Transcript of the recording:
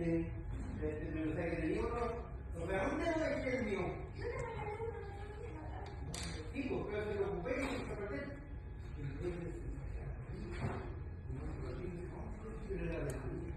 el mensaje que tenía los reales no es el mío. Sí, pues, pero se lo ocupé y se perdió. Pero era de la mía.